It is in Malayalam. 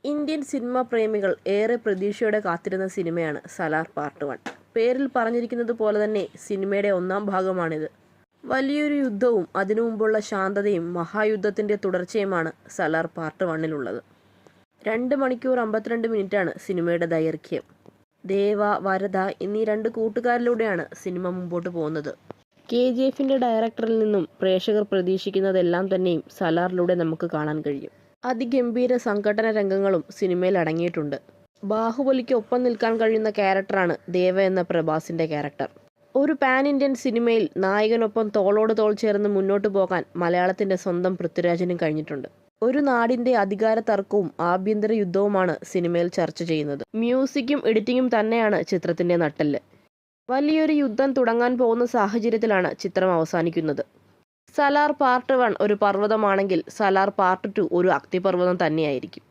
ഇന്ത്യൻ സിനിമാ പ്രേമികൾ ഏറെ പ്രതീക്ഷയോടെ കാത്തിരുന്ന സിനിമയാണ് സലാർ പാർട്ട് 1. പേരിൽ പറഞ്ഞിരിക്കുന്നത് പോലെ തന്നെ സിനിമയുടെ ഒന്നാം ഭാഗമാണിത്. വലിയൊരു യുദ്ധവും അതിനു മുമ്പുള്ള ശാന്തതയും മഹായുദ്ധത്തിൻ്റെ തുടർച്ചയുമാണ് സലാർ പാർട്ട് 1-ലുള്ളത്. 2 മണിക്കൂർ 52 മിനിറ്റാണ് സിനിമയുടെ ദൈർഘ്യം. ദേവ, വരദ എന്നീ 2 കൂട്ടുകാരിലൂടെയാണ് സിനിമ മുമ്പോട്ട് പോകുന്നത്. KGF-ന്റെ ഡയറക്ടറിൽ നിന്നും പ്രേക്ഷകർ പ്രതീക്ഷിക്കുന്നതെല്ലാം തന്നെയും സലാറിലൂടെ നമുക്ക് കാണാൻ കഴിയും. അതിഗംഭീര സംഘടന രംഗങ്ങളും സിനിമയിൽ അടങ്ങിയിട്ടുണ്ട്. ബാഹുബലിക്ക് ഒപ്പം നിൽക്കാൻ കഴിയുന്ന ക്യാരക്ടറാണ് ദേവ എന്ന പ്രഭാസിന്റെ ക്യാരക്ടർ. ഒരു പാൻ ഇന്ത്യൻ സിനിമയിൽ നായകനൊപ്പം തോളോട് തോൾ ചേർന്ന് മുന്നോട്ട് പോകാൻ മലയാളത്തിന്റെ സ്വന്തം പൃഥ്വിരാജിനും കഴിഞ്ഞിട്ടുണ്ട്. ഒരു നാടിന്റെ അധികാര തർക്കവും ആഭ്യന്തര യുദ്ധവുമാണ് സിനിമയിൽ ചർച്ച ചെയ്യുന്നത്. മ്യൂസിക്കും എഡിറ്റിംഗും തന്നെയാണ് ചിത്രത്തിന്റെ നട്ടെല്ല്. വലിയൊരു യുദ്ധം തുടങ്ങാൻ പോകുന്ന സാഹചര്യത്തിലാണ് ചിത്രം അവസാനിക്കുന്നത്. സലാർ പാർട്ട് 1 ഒരു പർവ്വതമാണെങ്കിൽ സലാർ പാർട്ട് 2 ഒരു അഗ്നിപർവ്വതം തന്നെയായിരിക്കും.